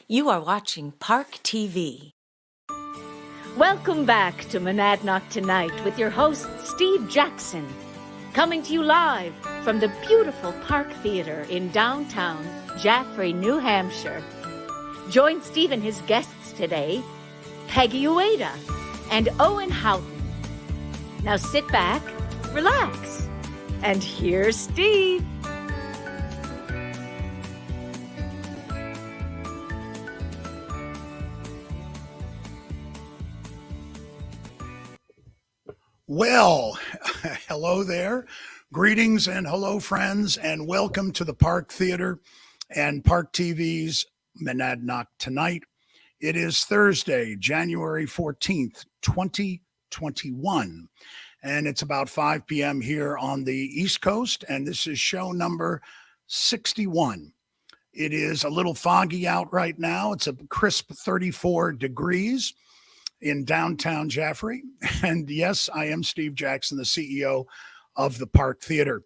You are watching Park TV. Welcome back to Monadnock Tonight with your host, Steve Jackson. Coming to you live from the beautiful Park Theater in downtown Jaffrey, New Hampshire. Join Steve and his guests today, Peggy Ueda and Owen Houghton. Now sit back, relax, and here's Steve. Well, hello there. Greetings and hello, friends, and welcome to the Park Theater and Park TV's Monadnock Tonight. It is Thursday, January 14th, 2021, and it's about 5 p.m. here on the East Coast, and this is show number 61. It is a little foggy out right now. It's a crisp 34 degrees in downtown Jaffrey. And yes, I am Steve Jackson, the CEO of the Park Theater.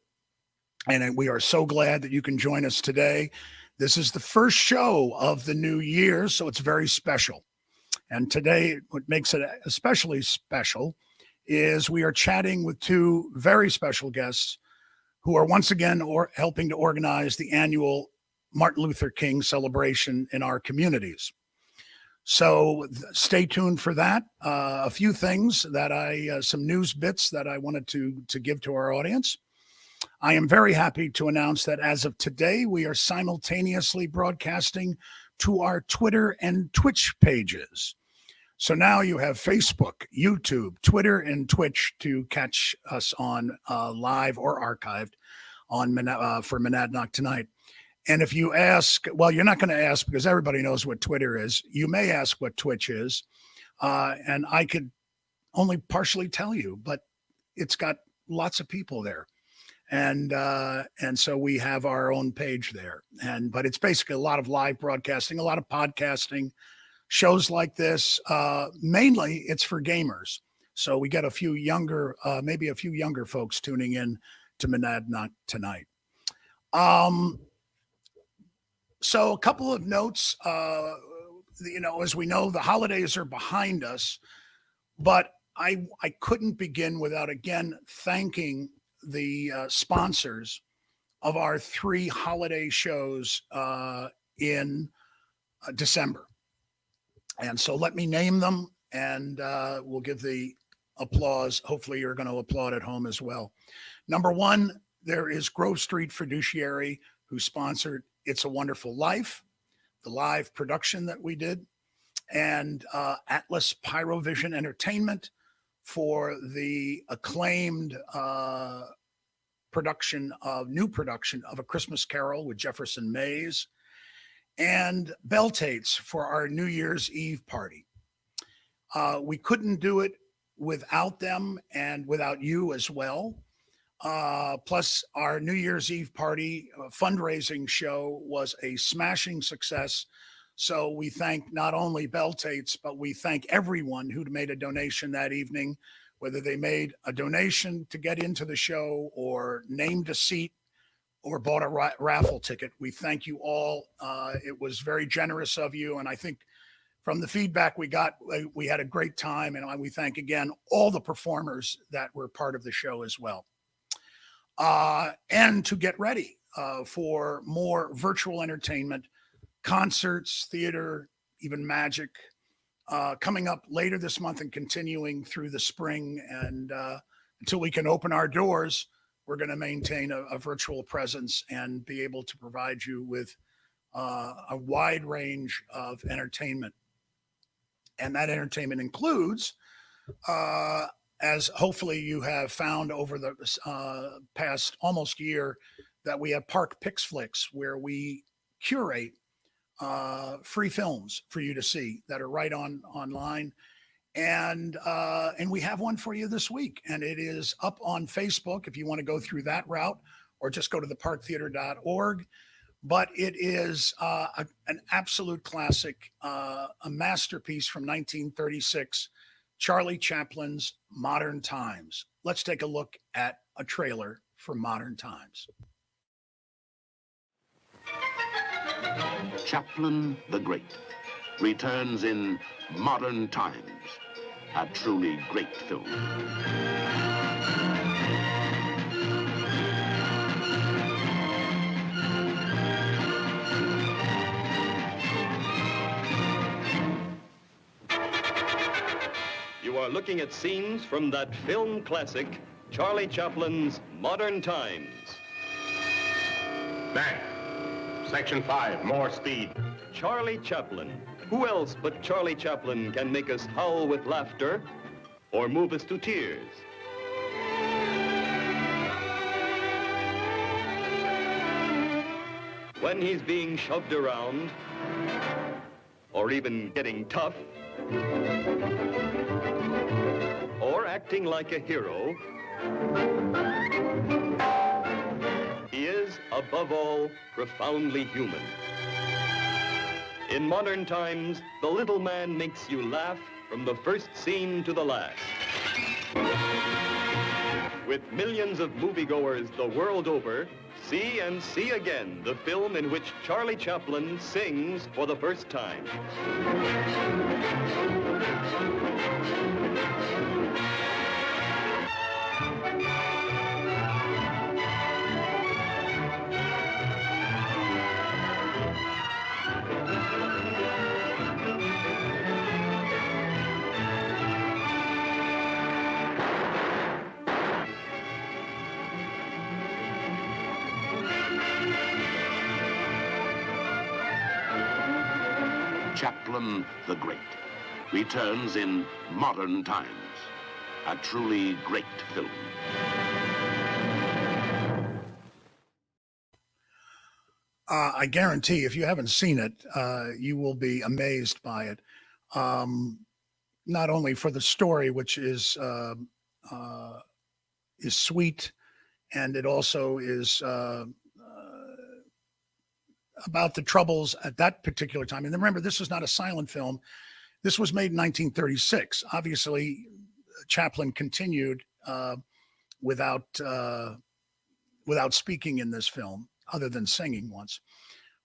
And we are so glad that you can join us today. This is the first show of the new year, so it's very special. And today, what makes it especially special is we are chatting with two very special guests who are once again helping to organize the annual Martin Luther King celebration in our communities. So stay tuned for that. A few things that some news bits that I wanted to give to our audience. I am very happy to announce that as of today, we are simultaneously broadcasting to our Twitter and Twitch pages. So now you have Facebook, YouTube, Twitter, and Twitch to catch us on live or archived on for Monadnock Tonight. And if you ask, well, you're not going to ask because everybody knows what Twitter is. You may ask what Twitch is, and I could only partially tell you, but it's got lots of people there, and so we have our own page there. But it's basically a lot of live broadcasting, a lot of podcasting, shows like this. Mainly, it's for gamers. So we get a few younger, maybe a few younger folks tuning in to Monadnock Tonight. So a couple of notes, as we know, the holidays are behind us, but I couldn't begin without, again, thanking the sponsors of our 3 holiday shows in December. And so let me name them, and we'll give the applause. Hopefully you're going to applaud at home as well. Number 1, there is Grove Street Fiduciary, who sponsored It's a Wonderful Life, the live production that we did, and Atlas Pyrovision Entertainment for the acclaimed new production of A Christmas Carol with Jefferson Mays, and Beltates for our New Year's Eve party. We couldn't do it without them and without you as well. Plus, our New Year's Eve party fundraising show was a smashing success. So we thank not only Beltates, but we thank everyone who made a donation that evening, whether they made a donation to get into the show or named a seat or bought a raffle ticket. We thank you all. It was very generous of you. And I think from the feedback we got, we had a great time. And we thank again all the performers that were part of the show as well. And to get ready for more virtual entertainment, concerts, theater, even magic, coming up later this month and continuing through the spring. And until we can open our doors, we're going to maintain a virtual presence and be able to provide you with a wide range of entertainment. And that entertainment includes as hopefully you have found over the past almost year, that we have Park Pix Flicks, where we curate free films for you to see that are right online. And we have one for you this week, and it is up on Facebook if you want to go through that route, or just go to theparktheater.org. But it is an absolute classic, a masterpiece from 1936, Charlie Chaplin's Modern Times. Let's take a look at a trailer for Modern Times. Chaplin the Great returns in Modern Times, a truly great film. You are looking at scenes from that film classic, Charlie Chaplin's Modern Times. Back. Section 5, more speed. Charlie Chaplin. Who else but Charlie Chaplin can make us howl with laughter or move us to tears? When he's being shoved around, or even getting tough, or acting like a hero, he is, above all, profoundly human. In Modern Times, the little man makes you laugh from the first scene to the last. With millions of moviegoers the world over, see and see again the film in which Charlie Chaplin sings for the first time. Chaplin the Great returns in Modern Times, a truly great film. I guarantee if you haven't seen it, you will be amazed by it. Not only for the story, which is sweet, and it also is about the troubles at that particular time. And remember, this is not a silent film. This was made in 1936. Obviously, Chaplin continued without speaking in this film, other than singing once.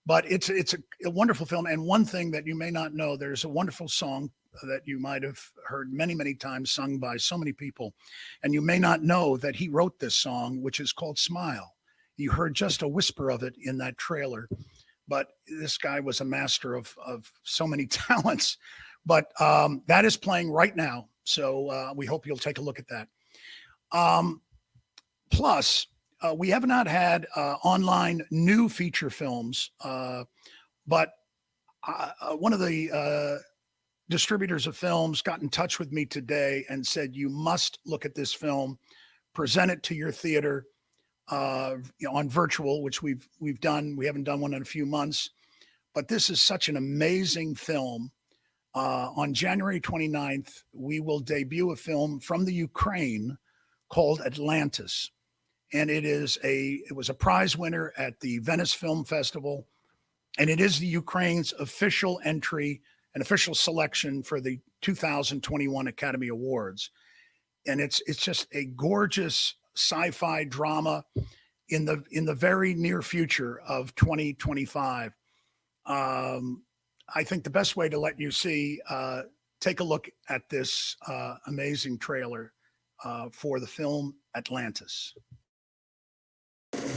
But it's a wonderful film. And one thing that you may not know, there's a wonderful song that you might have heard many, many times sung by so many people. And you may not know that he wrote this song, which is called Smile. You heard just a whisper of it in that trailer. But this guy was a master of so many talents. But that is playing right now. So we hope you'll take a look at that. Plus, we have not had online new feature films, but one of the distributors of films got in touch with me today and said, you must look at this film, present it to your theater on virtual, which we've done. We haven't done one in a few months, but this is such an amazing film. On January 29th, we will debut a film from the Ukraine called Atlantis. And it was a prize winner at the Venice Film Festival. And it is the Ukraine's official entry and official selection for the 2021 Academy Awards. And it's just a gorgeous sci-fi drama in the very near future of 2025. I think the best way to let you see, take a look at this amazing trailer for the film Atlantis.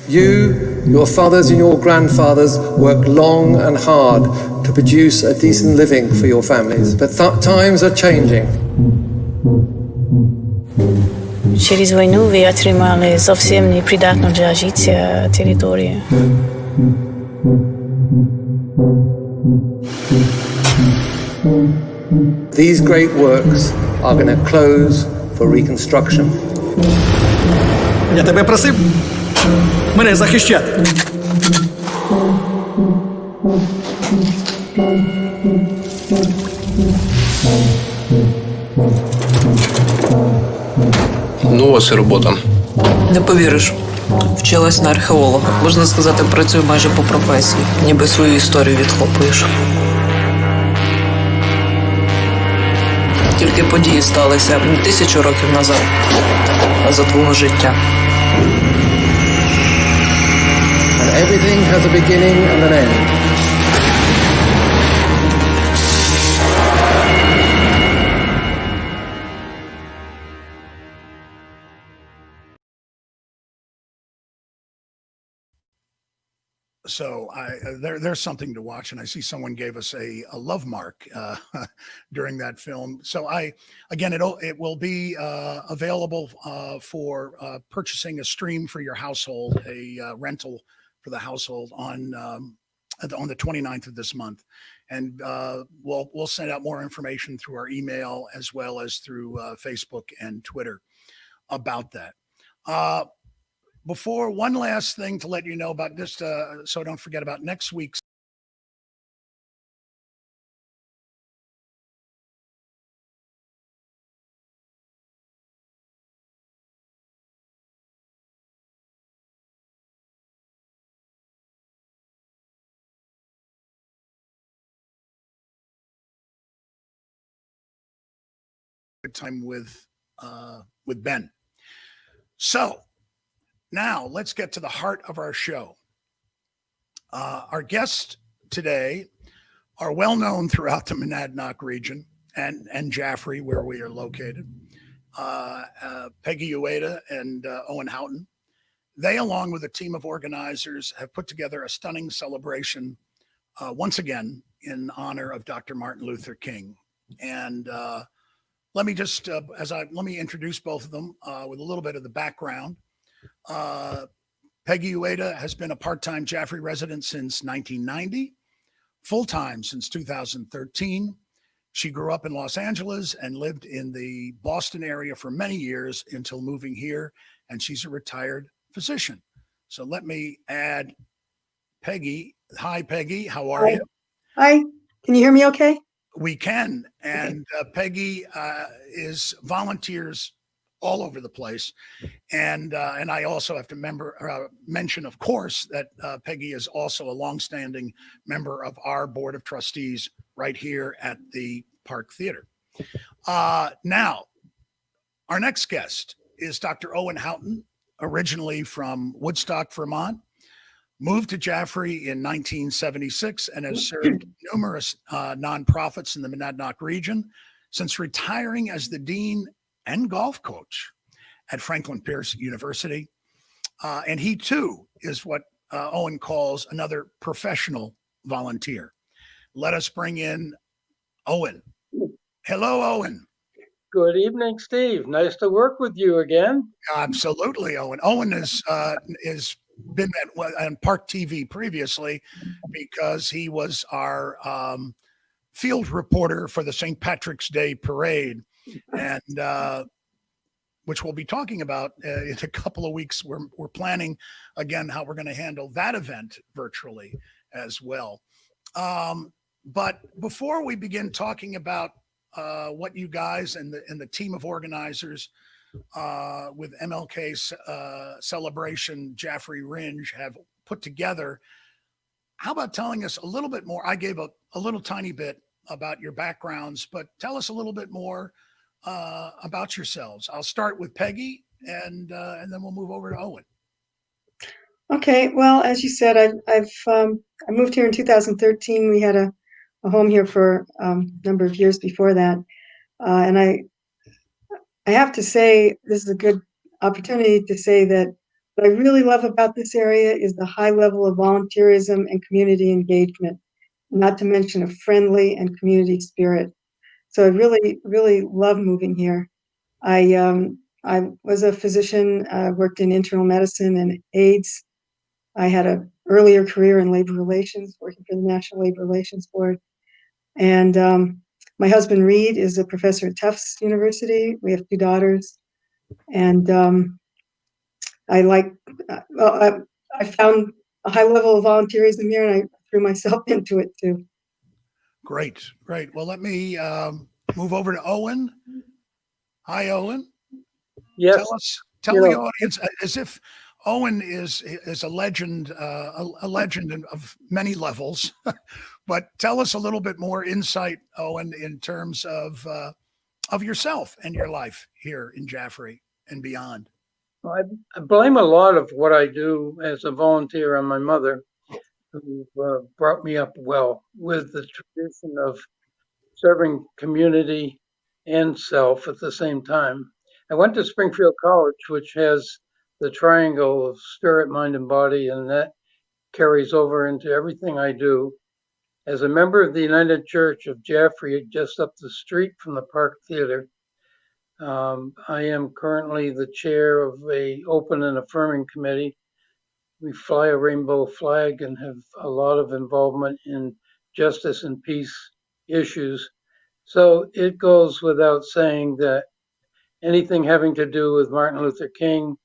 You, your fathers and your grandfathers worked long and hard to produce a decent living for your families, but times are changing. Через войну ви отримали совсем непридатно для жития территории. These great works are going to close for reconstruction. Я тебе просив мене захищати. Ну, у вас і робота. Не повіриш. Вчилась на археолога. Можна сказати, працюю майже по професії. Ніби свою історію відхлопуєш. Тільки події сталися не 1000 років назад, а за твого життя. And everything has a beginning and an end. So there's something to watch, and I see someone gave us a love mark during that film. So it will be available for purchasing a stream for your household, a rental for the household on the 29th of this month, and we'll send out more information through our email as well as through Facebook and Twitter about that. Before, one last thing to let you know about this, so don't forget about next week's time with Ben. So now let's get to the heart of our show. Our guests today are well known throughout the Monadnock region and Jaffrey, where we are located. Peggy Ueda and Owen Houghton. They, along with a team of organizers, have put together a stunning celebration once again in honor of Dr. Martin Luther King. And let me just, let me introduce both of them with a little bit of the background. Peggy Ueda has been a part-time Jaffrey resident since 1990, full-time since 2013. She grew up in Los Angeles and lived in the Boston area for many years until moving here, and she's a retired physician. So let me add Peggy. Hi, Peggy. How are you? Hi. Can you hear me okay? We can. And Peggy volunteers all over the place. And I also have to mention, of course, that Peggy is also a longstanding member of our board of trustees right here at the Park Theater. Now, our next guest is Dr. Owen Houghton, originally from Woodstock, Vermont, moved to Jaffrey in 1976 and has served numerous nonprofits in the Monadnock region since retiring as the dean and golf coach at Franklin Pierce University. And he too is what Owen calls another professional volunteer. Let us bring in Owen. Hello, Owen. Good evening, Steve. Nice to work with you again. Absolutely, Owen. Owen is been on Park TV previously because he was our field reporter for the St. Patrick's Day parade, and which we'll be talking about in a couple of weeks. We're planning again how we're going to handle that event virtually as well. But before we begin talking about what you guys and the team of organizers with MLK's celebration, Jaffrey Rindge, have put together, how about telling us a little bit more? I gave a little tiny bit about your backgrounds, but tell us a little bit more about yourselves. I'll start with Peggy, and then we'll move over to Owen. Okay. Well, as you said, I moved here in 2013. We had a home here for a number of years before that, and I have to say this is a good opportunity to say that what I really love about this area is the high level of volunteerism and community engagement, not to mention a friendly and community spirit. So I really, really love moving here. I was a physician, worked in internal medicine and AIDS. I had an earlier career in labor relations, working for the National Labor Relations Board. And my husband, Reed, is a professor at Tufts University. We have 2 daughters. And I found a high level of volunteerism here, and I threw myself into it too. Great. Well, let me move over to Owen. Hi, Owen. Yes. Tell the audience, as if Owen is a legend, a legend of many levels. But tell us a little bit more insight, Owen, in terms of yourself and your life here in Jaffrey and beyond. I blame a lot of what I do as a volunteer on my mother, who brought me up well with the tradition of serving community and self at the same time. I went to Springfield College, which has the triangle of spirit, mind, and body, and that carries over into everything I do. As a member of the United Church of Jaffrey, just up the street from the Park Theater, I am currently the chair of a open and affirming committee. We fly a rainbow flag and have a lot of involvement in justice and peace issues. So it goes without saying that anything having to do with Martin Luther King,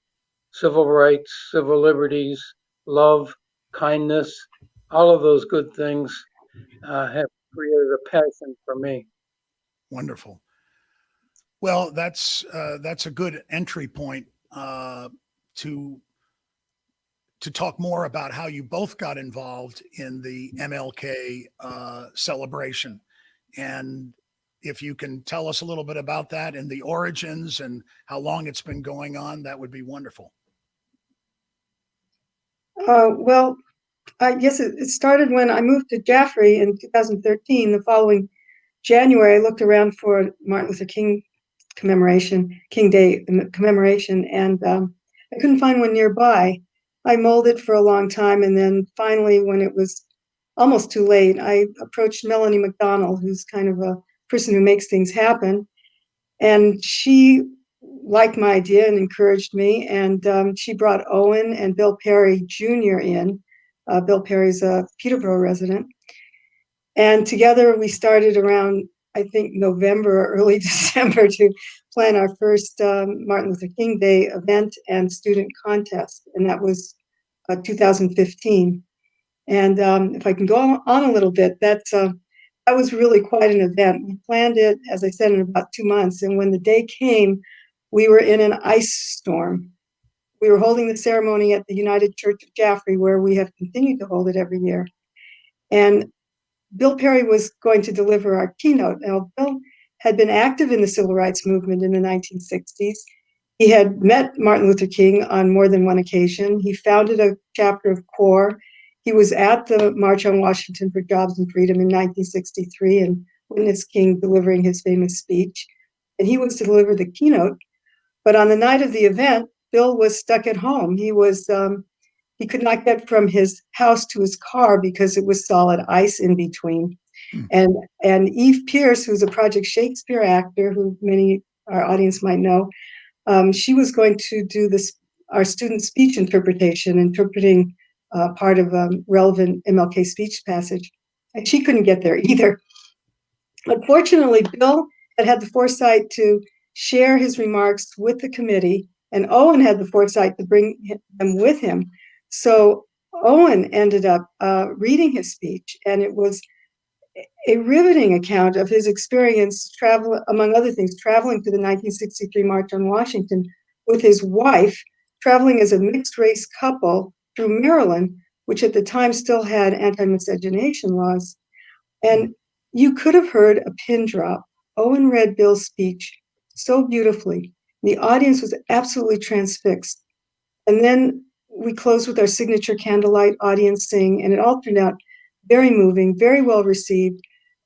civil rights, civil liberties, love, kindness, all of those good things have created a passion for me. Wonderful. Well, that's a good entry point to talk more about how you both got involved in the MLK celebration, and if you can tell us a little bit about that and the origins and how long it's been going on, that would be wonderful. Well, I guess it started when I moved to Jaffrey in 2013. The following January, I looked around for Martin Luther King King Day commemoration, and I couldn't find one nearby. I mulled it for a long time, and then finally, when it was almost too late, I approached Melanie McDonald, who's kind of a person who makes things happen, and she liked my idea and encouraged me, and she brought Owen and Bill Perry Jr. in. Bill Perry's a Peterborough resident, and together we started around, I think, November or early December to plan our first Martin Luther King Day event and student contest, and that was 2015. And if I can go on a little bit, that was really quite an event. We planned it, as I said, in about 2 months, and when the day came, we were in an ice storm. We were holding the ceremony at the United Church of Jaffrey, where we have continued to hold it every year. And Bill Perry was going to deliver our keynote. Now, Bill had been active in the civil rights movement in the 1960s. He had met Martin Luther King on more than one occasion. He founded a chapter of CORE. He was at the March on Washington for Jobs and Freedom in 1963 and witnessed King delivering his famous speech. And he was to deliver the keynote. But on the night of the event, Bill was stuck at home. He could not get from his house to his car because it was solid ice in between. And Eve Pierce, who's a Project Shakespeare actor, who many our audience might know, she was going to do our student speech interpretation, interpreting part of a relevant MLK speech passage. And she couldn't get there either. Unfortunately, Bill had the foresight to share his remarks with the committee, and Owen had the foresight to bring them with him. So Owen ended up reading his speech, and it was a riveting account of his experience among other things, traveling to the 1963 March on Washington with his wife, traveling as a mixed race couple through Maryland, which at the time still had anti-miscegenation laws. And you could have heard a pin drop. Owen read Bill's speech so beautifully. The audience was absolutely transfixed. And then we closed with our signature candlelight audience sing, and it all turned out very moving, very well received.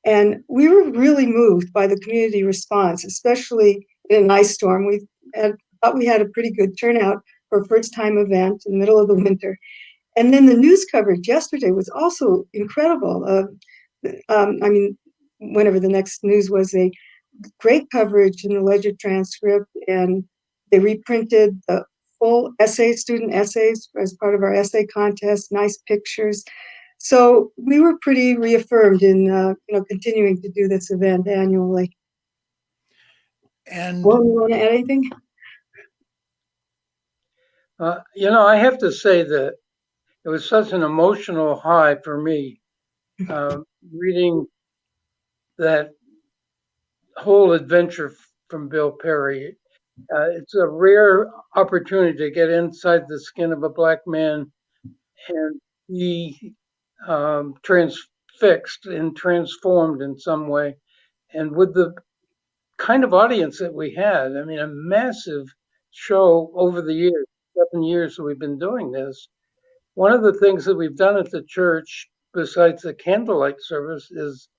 And we were really moved by the community response, especially in an ice storm. We thought we had a pretty good turnout for a first-time event in the middle of the winter. And then the news coverage yesterday was also incredible. Whenever the next news was, a great coverage in the Ledger transcript, and they reprinted the full student essays as part of our essay contest, nice pictures. So we were pretty reaffirmed in continuing to do this event annually. And you want to add anything? I have to say that it was such an emotional high for me reading that whole adventure from Bill Perry. It's a rare opportunity to get inside the skin of a black man and be transfixed and transformed in some way. And with the kind of audience that we had, a massive show over the years, 7 years that we've been doing this. One of the things that we've done at the church, besides the candlelight service, is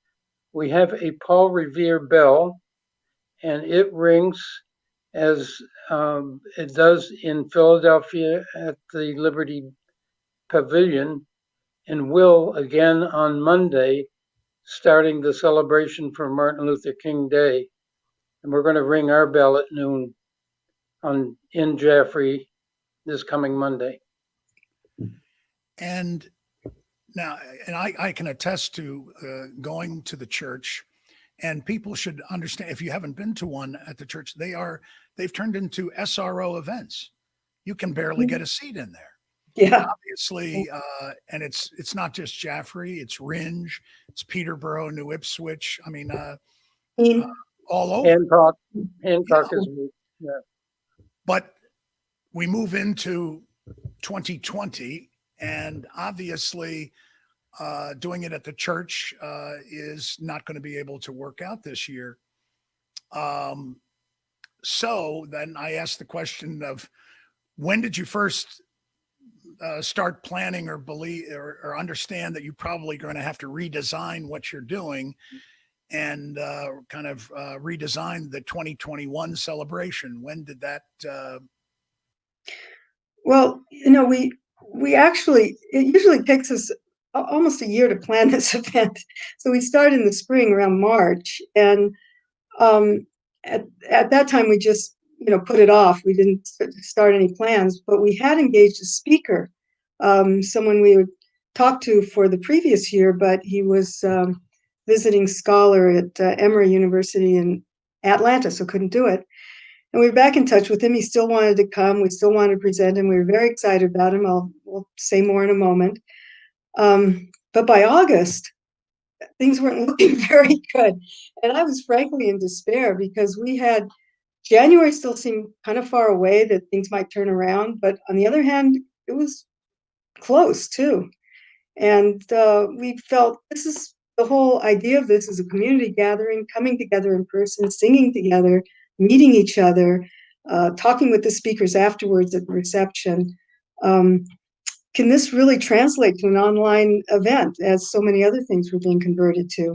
we have a Paul Revere bell, and it rings as it does in Philadelphia at the Liberty Pavilion. and will again on Monday, starting the celebration for Martin Luther King Day. And we're going to ring our bell at noon in Jaffrey this coming Monday. And now, and I can attest to going to the church, and people should understand, if you haven't been to one at the church, they've turned into SRO events. You can barely get a seat in there. Yeah. Obviously, and it's not just Jaffrey, it's Rindge, it's Peterborough, New Ipswich. I mean, all over. Hancock is, yeah. But we move into 2020, and obviously, doing it at the church is not going to be able to work out this year. So then I asked the question of, when did you first start planning or believe or understand that you're probably going to have to redesign what you're doing and kind of redesign the 2021 celebration? When did that? Well, we actually, it usually takes us almost a year to plan this event. So we start in the spring around March, and at that time we just put it off. We didn't start any plans, but we had engaged a speaker, someone we would talk to for the previous year, but he was visiting scholar at Emory University in Atlanta, so couldn't do it. And we were back in touch with him. He still wanted to come. We still wanted to present him. We were very excited about him. We'll say more in a moment. But by August, things weren't looking very good. And I was frankly in despair because we had January still seemed kind of far away that things might turn around. But on the other hand, it was close too. And we felt the whole idea of this is a community gathering, coming together in person, singing together, meeting each other, talking with the speakers afterwards at the reception. Can this really translate to an online event, as so many other things were being converted to?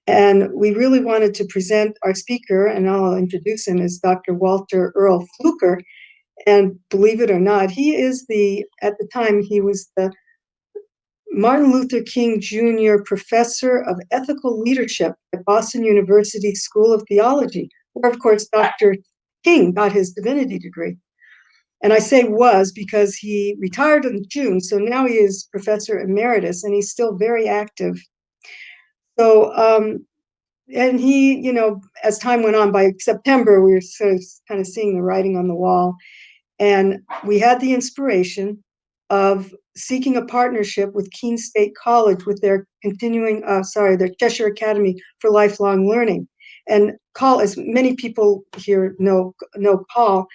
And we really wanted to present our speaker, and I'll introduce him as Dr. Walter Earl Fluker. And believe it or not, at the time, he was the Martin Luther King Jr. Professor of Ethical Leadership at Boston University School of Theology, where, of course, Dr. King got his divinity degree. And I say was because he retired in June, so now he is Professor Emeritus, and he's still very active. So, and he, as time went on, by September, we were sort of kind of seeing the writing on the wall. And we had the inspiration of seeking a partnership with Keene State College with their their Cheshire Academy for Lifelong Learning. And as many people here know Paul,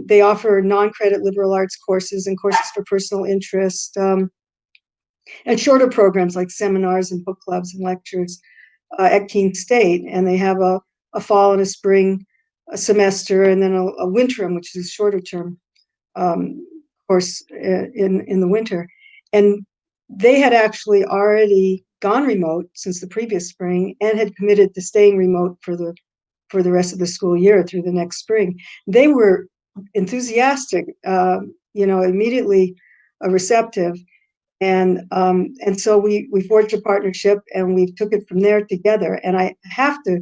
they offer non-credit liberal arts courses and courses for personal interest, and shorter programs like seminars and book clubs and lectures at Keene State. And they have a fall and a spring semester, and then a winterim, which is a shorter term course in the winter. And they had actually already gone remote since the previous spring and had committed to staying remote for the rest of the school year through the next spring. They were enthusiastic, immediately receptive. And so we forged a partnership, and we took it from there together. And I have to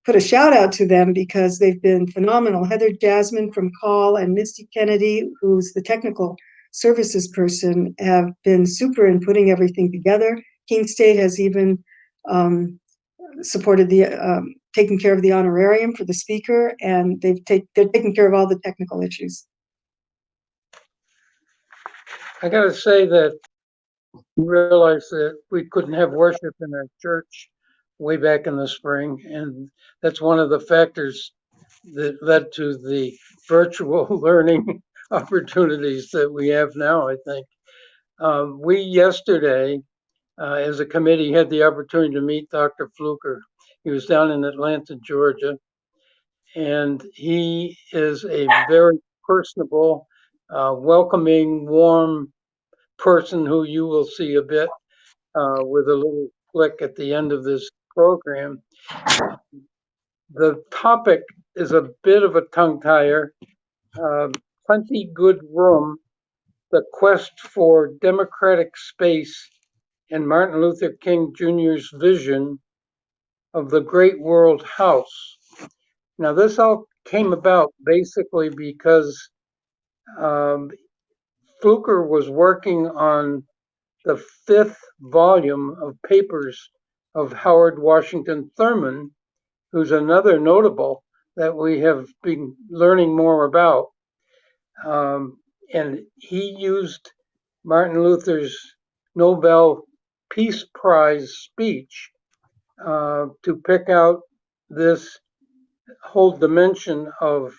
put a shout out to them because they've been phenomenal. Heather Jasmine from Call and Misty Kennedy, who's the technical services person, have been super in putting everything together. Keene State has even supported taking care of the honorarium for the speaker, and they're taking care of all the technical issues. I got to say that we realized that we couldn't have worship in our church way back in the spring, and that's one of the factors that led to the virtual learning opportunities that we have now, I think. We yesterday, as a committee, had the opportunity to meet Dr. Fluker. He was down in Atlanta, Georgia, and he is a very personable, welcoming, warm person who you will see a bit with a little click at the end of this program. The topic is a bit of a tongue tire. Plenty good room the quest for democratic space in Martin Luther King Jr.'s vision of the Great World House. Now, this all came about basically because Fluker was working on the 5th volume of papers of Howard Washington Thurman, who's another notable that we have been learning more about. And he used Martin Luther's Nobel Peace Prize speech to pick out this whole dimension of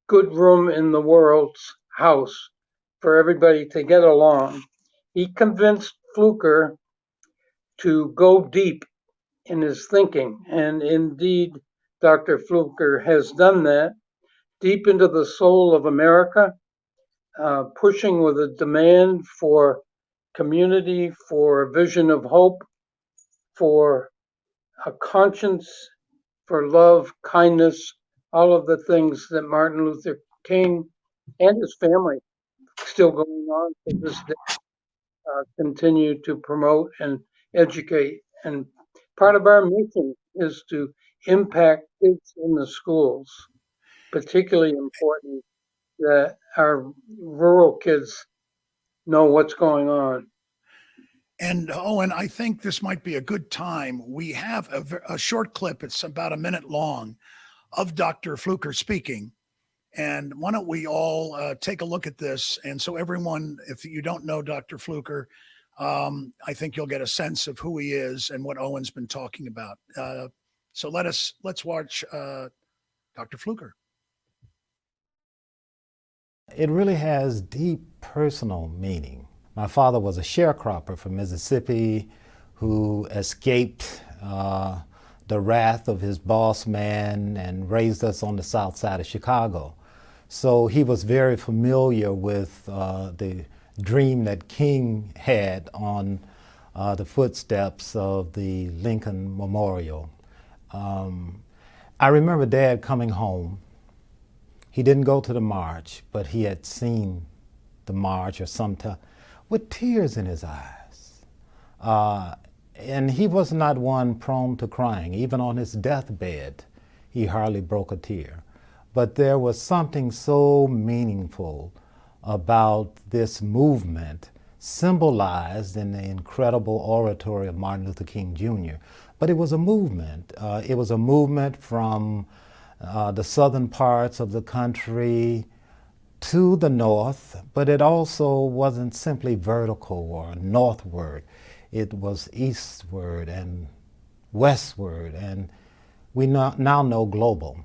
good room in the world's house for everybody to get along. He convinced Fluker to go deep in his thinking, and indeed, Dr. Fluker has done that, deep into the soul of America, pushing with a demand for community, for a vision of hope, for a conscience, for love, kindness, all of the things that Martin Luther King and his family, still going on to this day, continue to promote and educate. And part of our mission is to impact kids in the schools, particularly important that our rural kids know what's going on. And Owen, I think this might be a good time. We have a short clip, it's about a minute long, of Dr. Fluker speaking. And why don't we all take a look at this? And so everyone, if you don't know Dr. Fluker, I think you'll get a sense of who he is and what Owen's been talking about. So let's watch Dr. Fluker. It really has deep personal meaning. My father was a sharecropper from Mississippi who escaped the wrath of his boss man and raised us on the south side of Chicago. So he was very familiar with the dream that King had on the footsteps of the Lincoln Memorial. I remember Dad coming home. He didn't go to the march, but he had seen the march or sometime with tears in his eyes. And he was not one prone to crying. Even on his deathbed, he hardly broke a tear. But there was something so meaningful about this movement, symbolized in the incredible oratory of Martin Luther King Jr. But it was a movement. It was a movement from the southern parts of the country to the north, but it also wasn't simply vertical or northward. It was eastward and westward, and we now know global.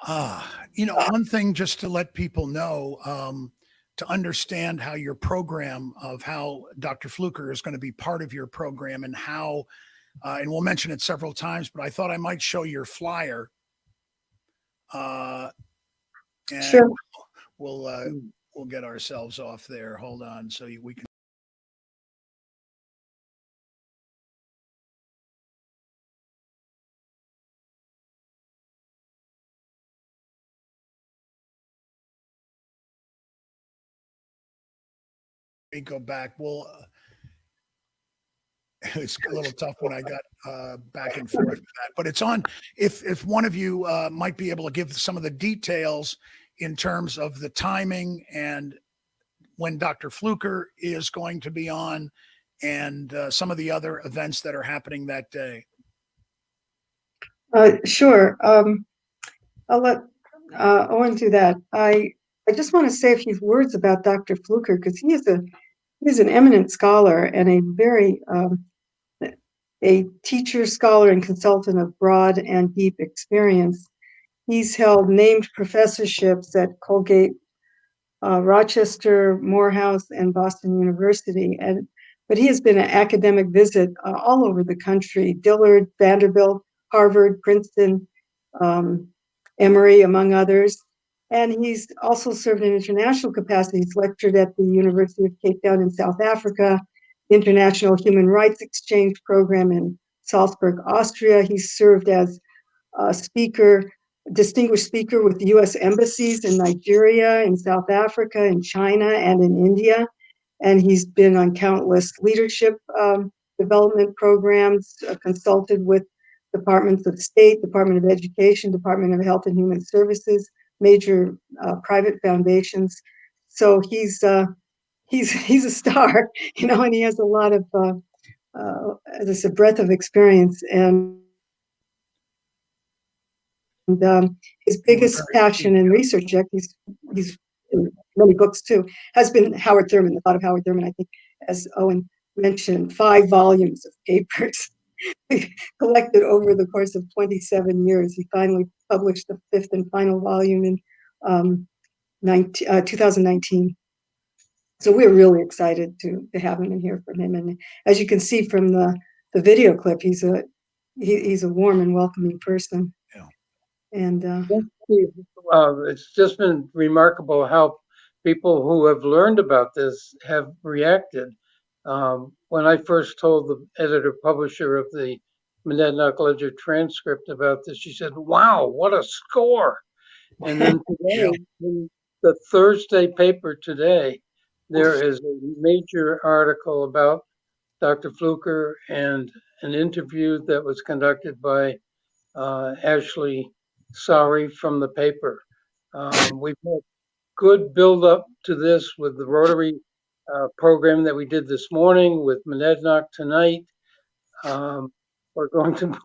One thing just to let people know, to understand how your program of how Dr. Fluker is going to be part of your program and how, and we'll mention it several times, but I thought I might show your flyer. And sure. We'll get ourselves off there. Hold on, so we can. We go back. Well, it's a little tough when I got back and forth with that, but it's on. If one of you might be able to give some of the details in terms of the timing and when Dr. Fluker is going to be on and some of the other events that are happening that day. Sure. I'll let Owen do that. I just want to say a few words about Dr. Fluker because he's an eminent scholar and a very a teacher, scholar, and consultant of broad and deep experience. He's held named professorships at Colgate, Rochester, Morehouse, and Boston University. But he has been an academic visit all over the country: Dillard, Vanderbilt, Harvard, Princeton, Emory, among others. And he's also served in international capacity. He's lectured at the University of Cape Town in South Africa, the International Human Rights Exchange Program in Salzburg, Austria. He's served as a speaker distinguished speaker with the U.S. embassies in Nigeria, in South Africa, in China, and in India. And he's been on countless leadership development programs, consulted with Departments of State, Department of Education, Department of Health and Human Services, major private foundations. So he's a star, and he has a lot of, as I said, breadth of experience. And his biggest passion and research project, he's in many books too, has been Howard Thurman, the thought of Howard Thurman. I think, as Owen mentioned, 5 volumes of papers collected over the course of 27 years. He finally published the 5th and final volume in 2019. So we're really excited to have him and hear from him. And as you can see from the video clip, he's a warm and welcoming person. Yeah. And it's just been remarkable how people who have learned about this have reacted. When I first told the editor-publisher of the Monadnock Ledger transcript about this, she said, "Wow, what a score!" And then today, in the Thursday paper today, there is a major article about Dr. Fluker and an interview that was conducted by Ashley Sorry from the paper. We've had good build up to this with the Rotary program that we did this morning with Monadnock Tonight.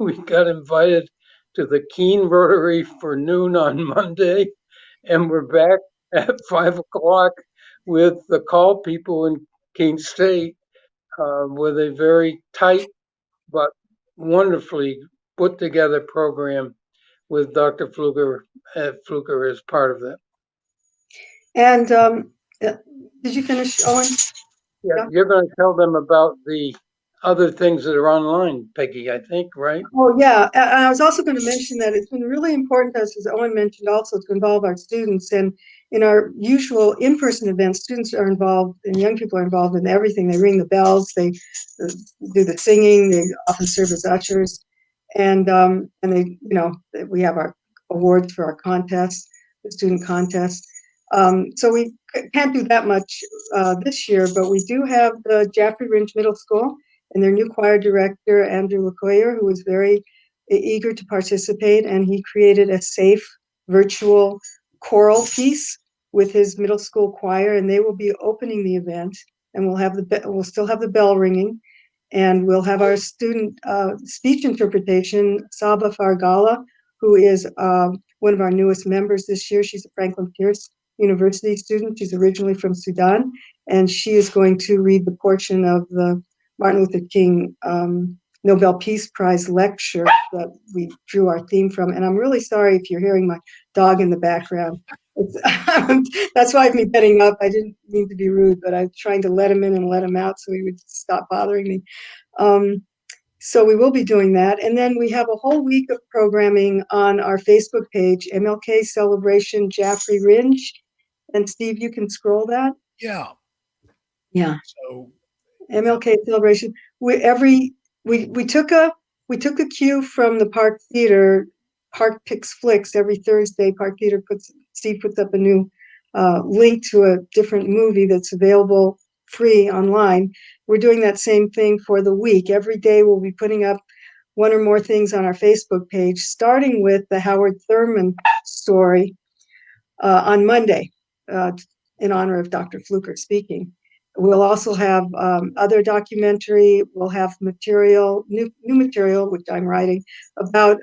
We got invited to the Keene Rotary for noon on Monday, and we're back at 5 o'clock with the call people in Keene State with a very tight but wonderfully put together program with Dr. Fluker as part of that. And did you finish, Owen? Yeah, you're going to tell them about the other things that are online, Peggy, I think, right? Oh, yeah. And I was also going to mention that it's been really important, as Owen mentioned, also to involve our students. And in our usual in-person events, students are involved and young people are involved in everything. They ring the bells, they do the singing, they often serve as ushers. And they, we have our awards for our contests, the student contests. So we can't do that much this year, but we do have the Jaffrey Rindge Middle School and their new choir director, Andrew LeCoyer, who was very eager to participate, and he created a safe virtual choral piece with his middle school choir, and they will be opening the event, and we'll still have the bell ringing, and we'll have our student speech interpretation, Saba Fargala, who is one of our newest members this year. She's a Franklin Pierce University student. She's originally from Sudan, and she is going to read the portion of the Martin Luther King Nobel Peace Prize lecture that we drew our theme from. And I'm really sorry if you're hearing my dog in the background. That's why I've been getting up. I didn't mean to be rude, but I'm trying to let him in and let him out so he would stop bothering me. So we will be doing that. And then we have a whole week of programming on our Facebook page, MLK Celebration Jaffrey Rindge. And Steve, you can scroll that. Yeah. Yeah. So MLK Celebration. We took a cue from the Park Theater. Park Picks Flicks every Thursday. Park Theater Steve puts up a new link to a different movie that's available free online. We're doing that same thing for the week. Every day we'll be putting up one or more things on our Facebook page, starting with the Howard Thurman story on Monday in honor of Dr. Fluker speaking. We'll also have other documentary. We'll have material, new material, which I'm writing, about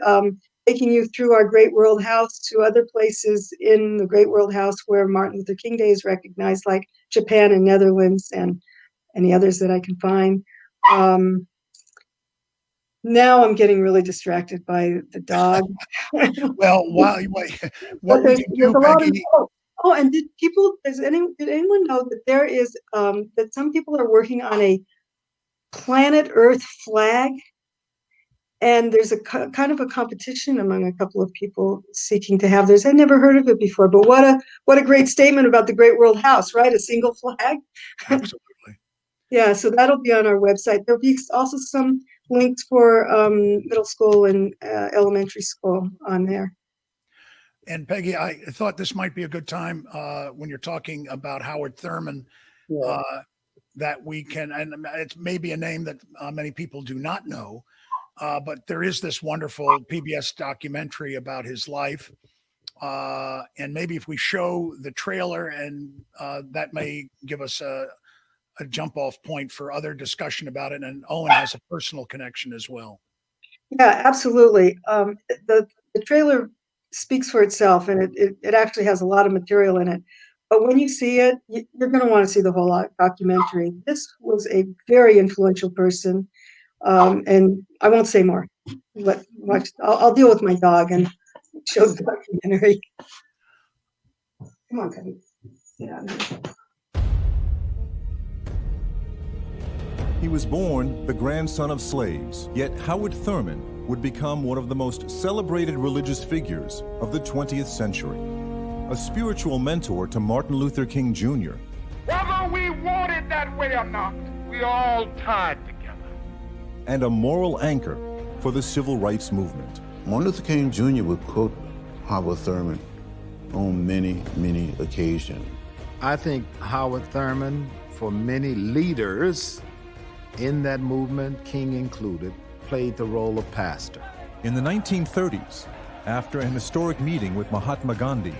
taking you through our Great World House to other places in the Great World House where Martin Luther King Day is recognized, like Japan and Netherlands and any others that I can find. Now I'm getting really distracted by the dog. Well, what we can do, Peggy. Oh, and did anyone know that there is that some people are working on a planet Earth flag, and there's a kind of a competition among a couple of people seeking to have theirs. I'd never heard of it before, but what a great statement about the Great World House, right? A single flag. Absolutely. Yeah, so that'll be on our website. There'll be also some links for middle school and elementary school on there. And Peggy, I thought this might be a good time when you're talking about Howard Thurman, that we can, and it's maybe a name that many people do not know, but there is this wonderful PBS documentary about his life. And maybe if we show the trailer, and that may give us a jump off point for other discussion about it. And Owen has a personal connection as well. Yeah, absolutely. The trailer speaks for itself, and it actually has a lot of material in it. But when you see it, you're going to want to see the whole documentary. This was a very influential person, and I won't say more. But watch, I'll deal with my dog and show the documentary. Come on, Peggy. Sit down here. He was born the grandson of slaves, yet Howard Thurman would become one of the most celebrated religious figures of the 20th century. A spiritual mentor to Martin Luther King Jr. Whether we want it that way or not, we all tied together. And a moral anchor for the civil rights movement. Martin Luther King Jr. would quote Howard Thurman on many, many occasions. I think Howard Thurman, for many leaders in that movement, King included, played the role of pastor. In the 1930s, after an historic meeting with Mahatma Gandhi,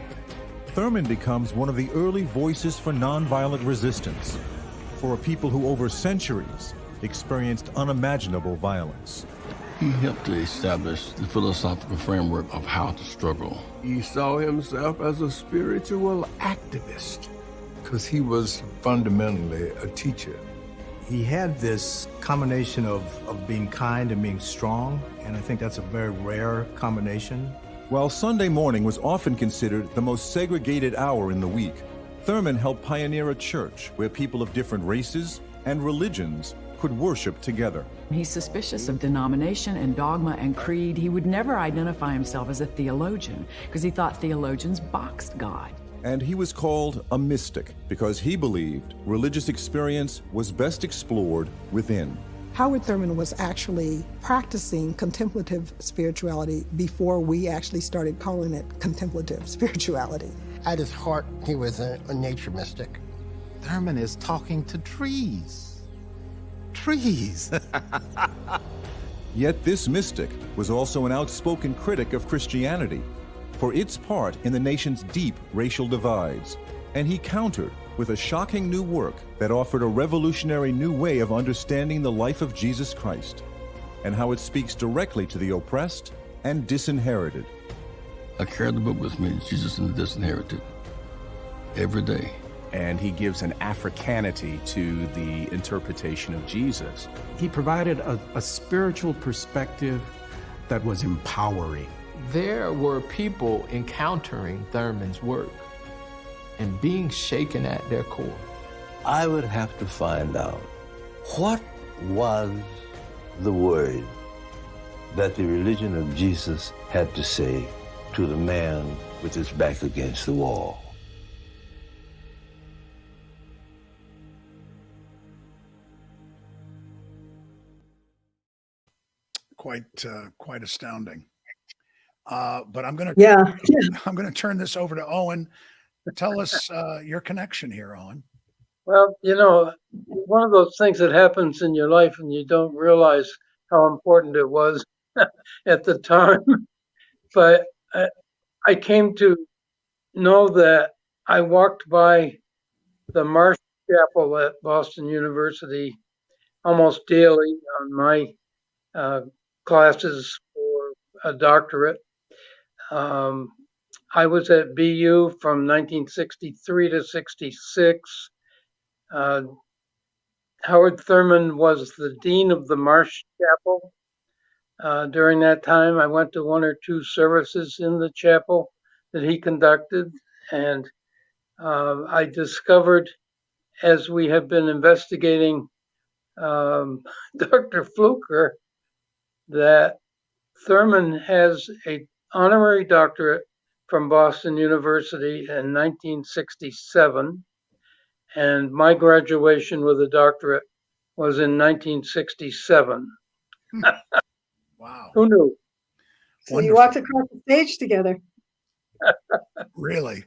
Thurman becomes one of the early voices for nonviolent resistance, for a people who over centuries experienced unimaginable violence. He helped to establish the philosophical framework of how to struggle. He saw himself as a spiritual activist because he was fundamentally a teacher. He had this combination of being kind and being strong, and I think that's a very rare combination. While Sunday morning was often considered the most segregated hour in the week, Thurman helped pioneer a church where people of different races and religions could worship together. He's suspicious of denomination and dogma and creed. He would never identify himself as a theologian because he thought theologians boxed God. And he was called a mystic because he believed religious experience was best explored within. Howard Thurman was actually practicing contemplative spirituality before we actually started calling it contemplative spirituality. At his heart, he was a nature mystic. Thurman is talking to trees. Trees. Yet this mystic was also an outspoken critic of Christianity for its part in the nation's deep racial divides, and he countered with a shocking new work that offered a revolutionary new way of understanding the life of Jesus Christ and how it speaks directly to the oppressed and disinherited. I carry the book with me, Jesus and the Disinherited, every day. And he gives an Africanity to the interpretation of Jesus. He provided a spiritual perspective that was empowering. There were people encountering Thurman's work and being shaken at their core. I would have to find out what was the word that the religion of Jesus had to say to the man with his back against the wall. Quite astounding. But I'm going to turn this over to Owen. Tell us your connection here, Owen. Well, you know, one of those things that happens in your life and you don't realize how important it was at the time. But I came to know that I walked by the Marsh Chapel at Boston University almost daily on my classes for a doctorate. I was at BU from 1963 to 66. Howard Thurman was the dean of the Marsh Chapel. During that time, I went to one or two services in the chapel that he conducted, and I discovered, as we have been investigating Dr. Fluker, that Thurman has an honorary doctorate from Boston University in 1967, and my graduation with a doctorate was in 1967. Wow. Who knew? So you walked across the stage together. Really?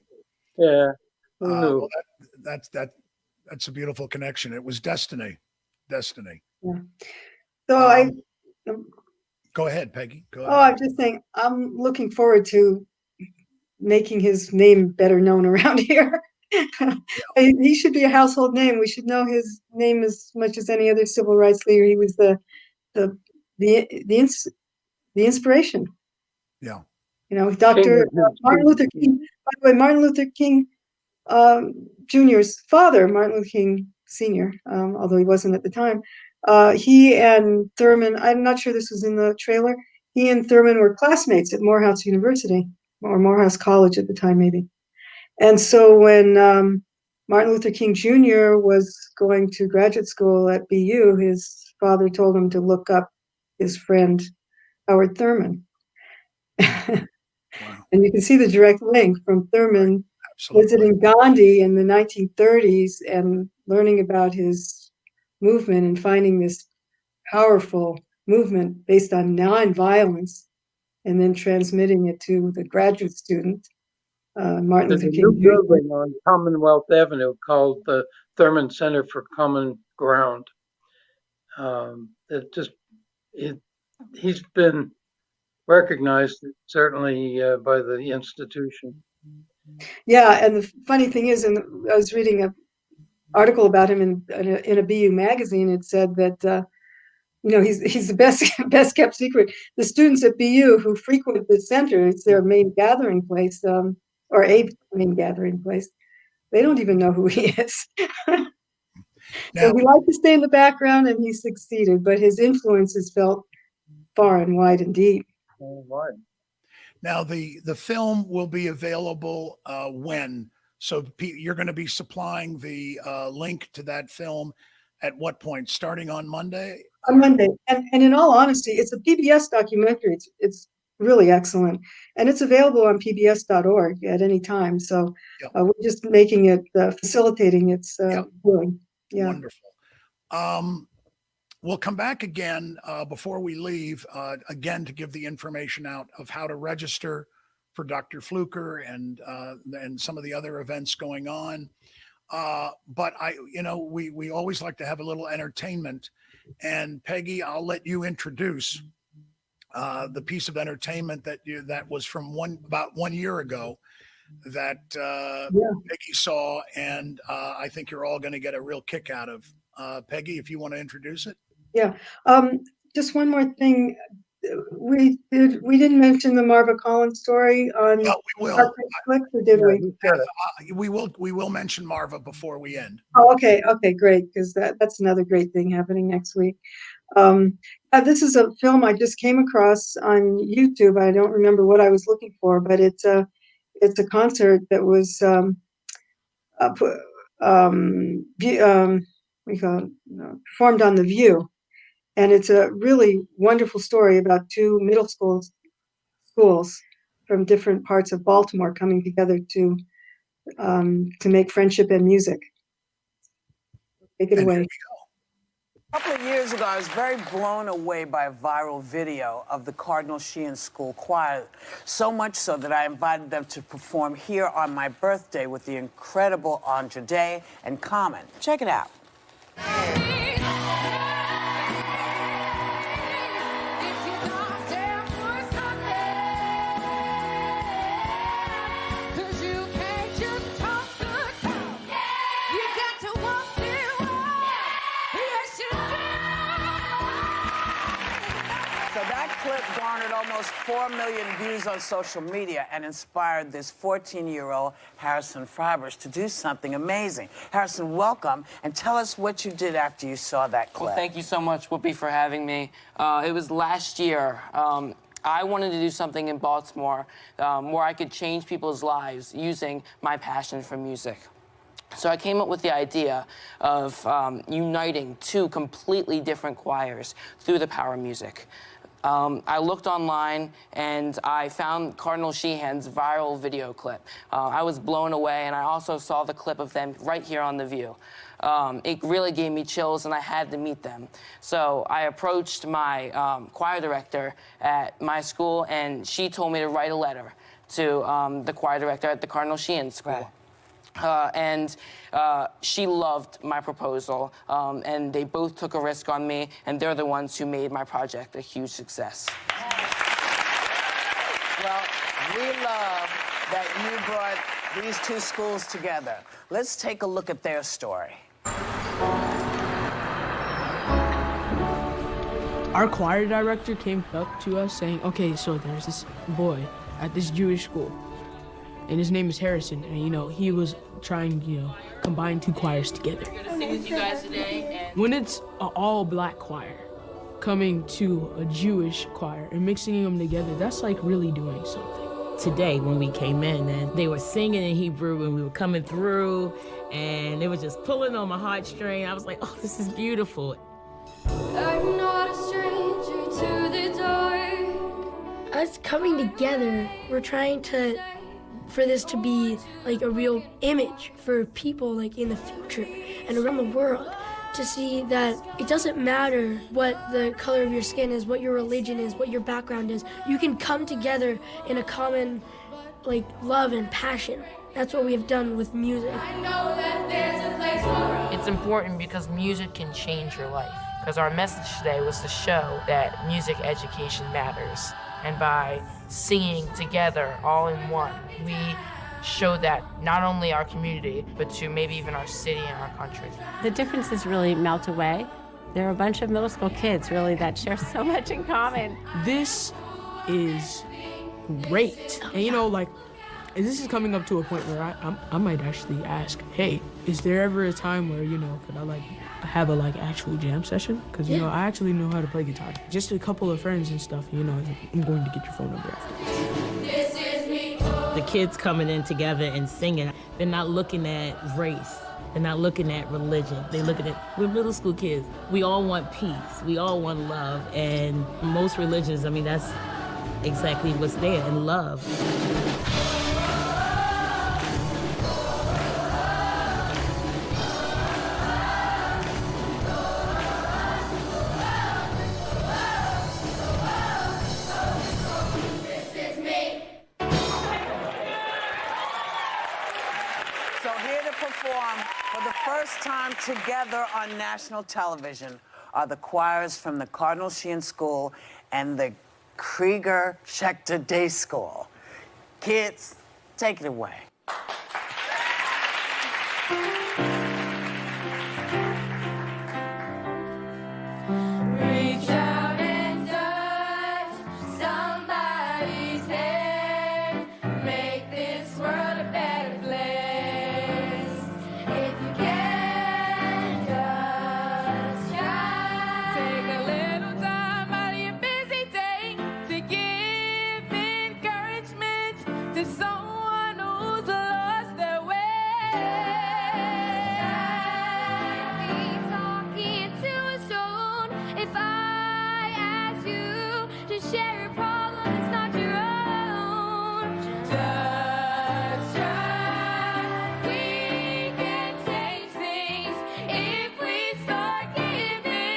Yeah. Who knew? Well, that's a beautiful connection. It was destiny. Destiny. Yeah. So Go ahead, Peggy. Go oh, ahead. I'm just saying, I'm looking forward to making his name better known around here. He should be a household name. We should know his name as much as any other civil rights leader. He was the inspiration. Yeah. You know, Dr. Martin Luther King. By the way, Martin Luther King Jr.'s father, Martin Luther King Sr., although he wasn't at the time, he and Thurman, I'm not sure this was in the trailer, he and Thurman were classmates at Morehouse University, or Morehouse College at the time, maybe. And so when Martin Luther King Jr. was going to graduate school at BU, his father told him to look up his friend, Howard Thurman. And you can see the direct link from Thurman visiting Gandhi in the 1930s and learning about his movement and finding this powerful movement based on nonviolence and then transmitting it to the graduate student, Martin There's Luther a new King Jr. building on Commonwealth Avenue called the Thurman Center for Common Ground. He's been recognized certainly by the institution. Yeah, and the funny thing is, and I was reading an article about him in a BU magazine. It said that he's the best kept secret. The students at BU who frequent the center, it's their main gathering place, or a main gathering place. They don't even know who he is. So he liked to stay in the background, and he succeeded. But his influence is felt far and wide and deep. Now, the film will be available when? So you're going to be supplying the link to that film at what point? Starting on Monday? On Monday. And in all honesty, it's a PBS documentary. It's really excellent. And it's available on pbs.org at any time. So we're just making it, facilitating its viewing. Yeah. Wonderful. We'll come back again before we leave, again, to give the information out of how to register for Dr. Fluker and some of the other events going on. But we always like to have a little entertainment. And Peggy, I'll let you introduce the piece of entertainment that was from about 1 year ago that Peggy saw, and I think you're all going to get a real kick out of. Peggy, if you want to introduce it. Yeah. Just one more thing. We didn't mention the Marva Collins story on we will. our Netflix, or did we? We will mention Marva before we end. Oh, okay, great, because that's another great thing happening next week. This is a film I just came across on YouTube. I don't remember what I was looking for, but it's a concert that was performed on The View. And it's a really wonderful story about two middle schools from different parts of Baltimore coming together to make friendship and music. Take it away. A couple of years ago, I was very blown away by a viral video of the Cardinal Sheehan School Choir, so much so that I invited them to perform here on my birthday with the incredible Andra Day and Common. Check it out. Garnered almost 4 million views on social media and inspired this 14-year-old Harrison Frobers to do something amazing. Harrison, welcome, and tell us what you did after you saw that clip. Well, thank you so much, Whoopi, for having me. It was last year. I wanted to do something in Baltimore where I could change people's lives using my passion for music. So I came up with the idea of uniting two completely different choirs through the power of music. I looked online and I found Cardinal Sheehan's viral video clip. I was blown away, and I also saw the clip of them right here on The View. It really gave me chills, and I had to meet them. So I approached my choir director at my school, and she told me to write a letter to the choir director at the Cardinal Sheehan School. And she loved my proposal, and they both took a risk on me, and they're the ones who made my project a huge success. Well, we love that you brought these two schools together. Let's take a look at their story. Our choir director came up to us saying, okay, so there's this boy at this Jewish school, and his name is Harrison, and, you know, he was trying, you know, combine two choirs together. I'm gonna sing with you guys today. When it's an all-black choir coming to a Jewish choir and mixing them together, that's like really doing something. Today, when we came in, and they were singing in Hebrew, and we were coming through, and it was just pulling on my heartstring. I was like, oh, this is beautiful. I'm not a stranger to the dark. Us coming together, we're trying for this to be like a real image for people like in the future and around the world, to see that it doesn't matter what the color of your skin is, what your religion is, what your background is. You can come together in a common like love and passion. That's what we have done with music. I know that there's a place for us. It's important because music can change your life. Because our message today was to show that music education matters. And by singing together, all in one, we show that not only our community, but to maybe even our city and our country. The differences really melt away. There are a bunch of middle school kids, really, that share so much in common. This is great. And, you know, like, this is coming up to a point where I might actually ask, hey, is there ever a time where, you know, could I, like, have a, like, actual jam session? Because, you know, I actually know how to play guitar. Just a couple of friends and stuff, you know, I'm going to get your phone number after this. This is me. The kids coming in together and singing, they're not looking at race. They're not looking at religion. They're looking at, we're middle school kids. We all want peace. We all want love. And most religions, I mean, that's exactly what's there, in love. Time together on national television are the choirs from the Cardinal Sheehan School and the Krieger Schechter Day School. Kids, take it away. Reach out and touch somebody's hand. Make this world a better place.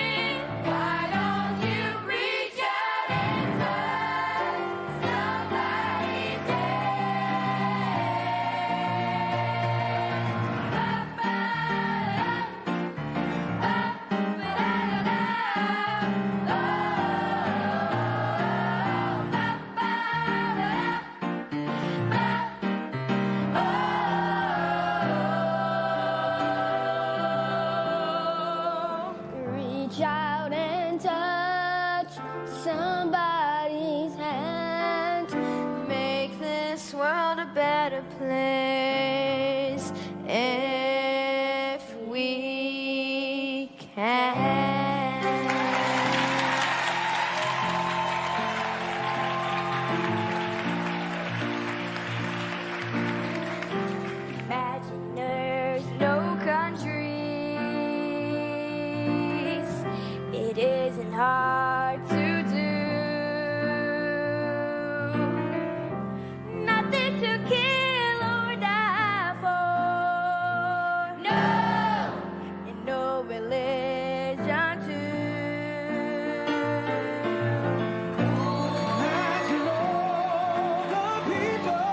If you can. Place if we can. Imagine there's no countries. It isn't hard to do. Nothing to kill. People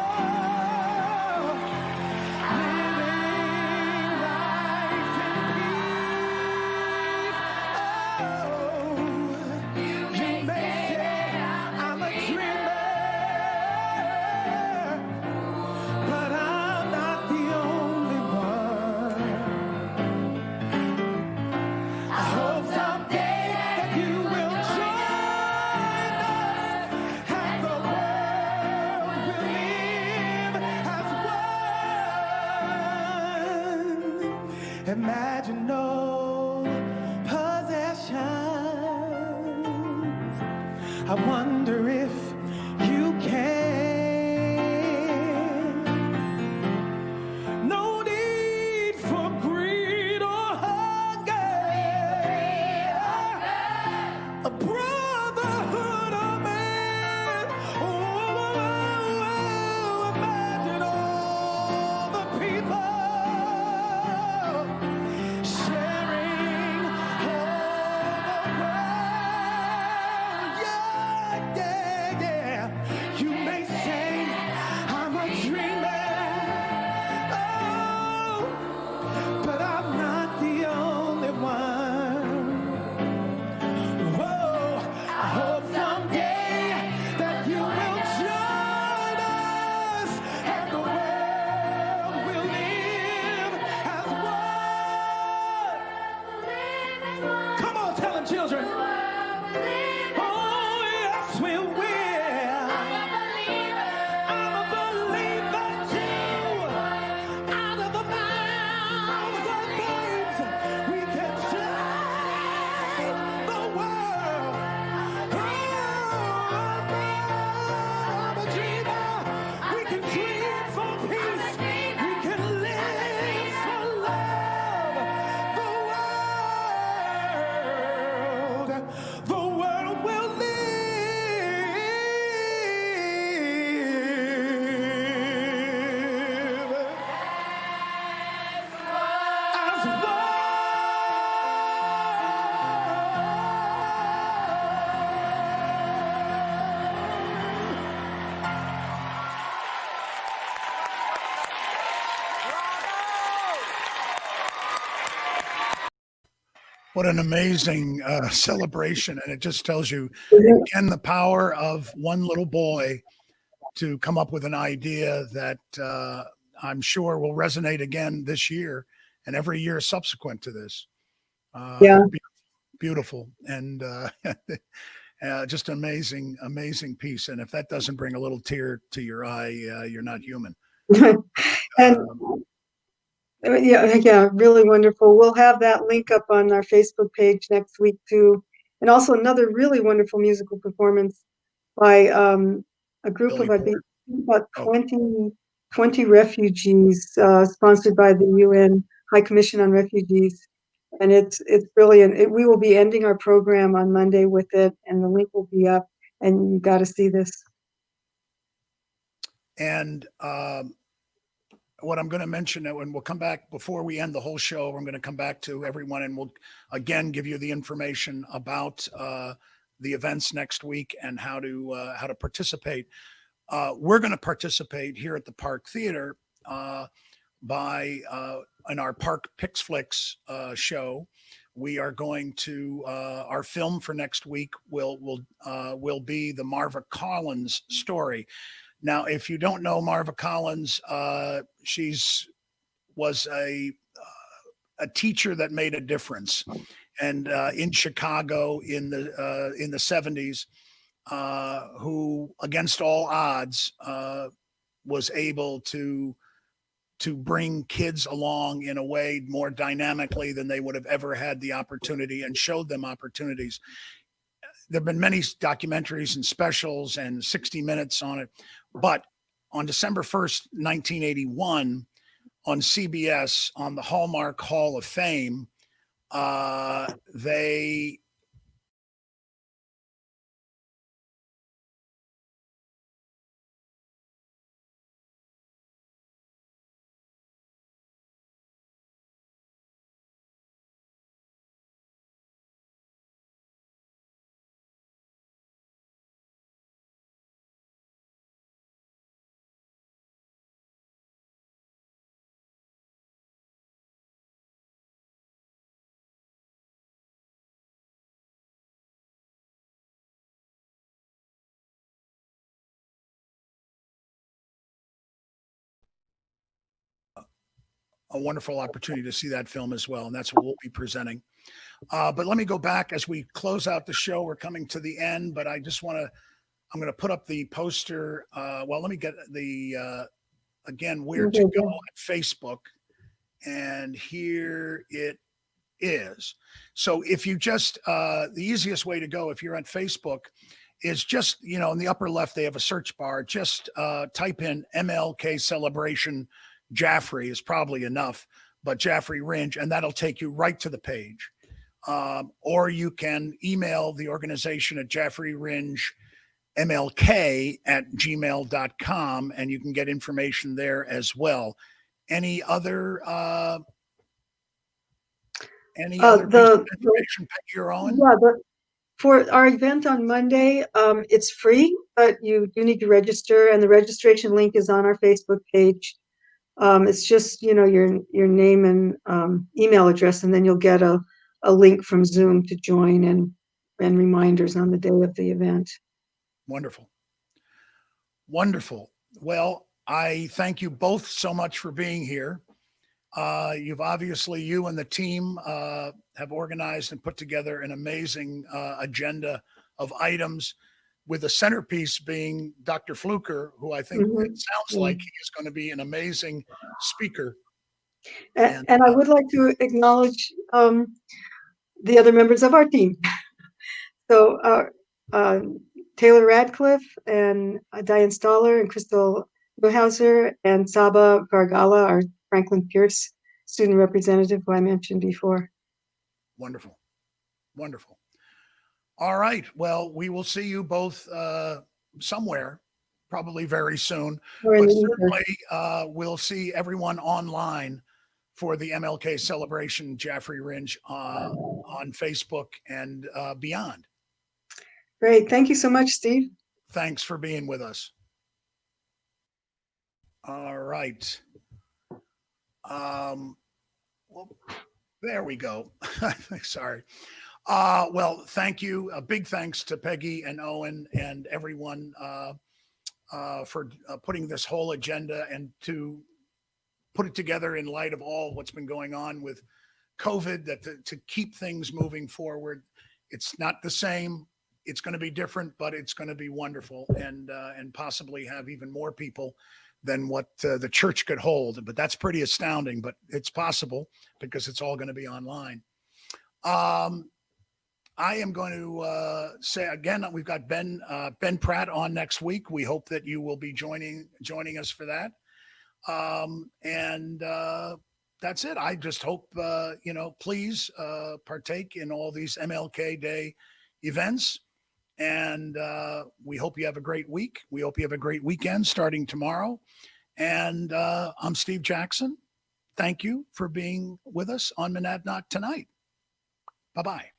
imagine no possessions. I wonder if you can. No need for greed or hunger. A brotherhood of man. Oh, imagine all the people sharing all the world. Yeah, yeah, yeah. You may say I'm a dreamer. Oh, but I'm not the only one. Whoa, I hope someday that you will join us and the world will live as one. Come on, tell them, children. Oh, yes, we will. I'm a believer too. Out of the mouths of babes, we can change the world. Oh, I'm a dreamer. We can dream for peace. We can live for love. The world will live as one. What an amazing celebration. And it just tells you, again, the power of one little boy to come up with an idea that I'm sure will resonate again this year and every year subsequent to this. Yeah. Beautiful. And just amazing, amazing piece. And if that doesn't bring a little tear to your eye, you're not human. And yeah, really wonderful. We'll have that link up on our Facebook page next week too. And also another really wonderful musical performance by a group of, I think, about 20 refugees, sponsored by the UN High Commission on Refugees. And it's brilliant. We will be ending our program on Monday with it, and the link will be up, and you got to see this. And what I'm going to mention, and we'll come back before we end the whole show, I'm going to come back to everyone and we'll again give you the information about the events next week and how to participate. We're going to participate here at the Park Theater by in our Park Pix Flicks show. We are going to our film for next week will be the Marva Collins story. Now, if you don't know Marva Collins, was a teacher that made a difference, and in Chicago in the 70s, who against all odds was able to bring kids along in a way more dynamically than they would have ever had the opportunity, and showed them opportunities. There have been many documentaries and specials and 60 Minutes on it. But on December 1st, 1981, on CBS, on the Hallmark Hall of Fame, they a wonderful opportunity to see that film as well. And that's what we'll be presenting. But let me go back as we close out the show. We're coming to the end, but I just want to, I'm going to put up the poster. Well, let me get the, again, where to go on Facebook. And here it is. So if you just, the easiest way to go, if you're on Facebook, is just, in the upper left, they have a search bar. Just type in MLK Celebration Jaffrey is probably enough, but Jaffrey Rindge, and that'll take you right to the page. Or you can email the organization at jaffreyringemlk@gmail.com, and you can get information there as well. Any other piece of information, Peggy or Owen? Yeah, for our event on Monday, it's free, but you do need to register, and the registration link is on our Facebook page. It's just, your name and email address, and then you'll get a link from Zoom to join and reminders on the day of the event. Wonderful. Wonderful. Well, I thank you both so much for being here. You and the team have organized and put together an amazing agenda of items, with the centerpiece being Dr. Fluker, who I think it sounds like he is going to be an amazing speaker. And I would like to acknowledge the other members of our team. So Taylor Radcliffe and Diane Stoller and Crystal Neuhauser and Saba Gargala, our Franklin Pierce student representative, who I mentioned before. Wonderful. Wonderful. All right. Well, we will see you both somewhere, probably very soon. But certainly we'll see everyone online for the MLK celebration, Jaffrey Rindge, on Facebook and beyond. Great. Thank you so much, Steve. Thanks for being with us. All right. Well, there we go. Sorry. Well, thank you. A big thanks to Peggy and Owen and everyone for putting this whole agenda and to put it together in light of all what's been going on with COVID, that to keep things moving forward. It's not the same. It's going to be different, but it's going to be wonderful, and possibly have even more people than what the church could hold. But that's pretty astounding, but it's possible because it's all going to be online. I am going to say again, we've got Ben Pratt on next week. We hope that you will be joining us for that. And that's it. I just hope, please partake in all these MLK Day events. And we hope you have a great week. We hope you have a great weekend starting tomorrow. And I'm Steve Jackson. Thank you for being with us on Monadnock Tonight. Bye-bye.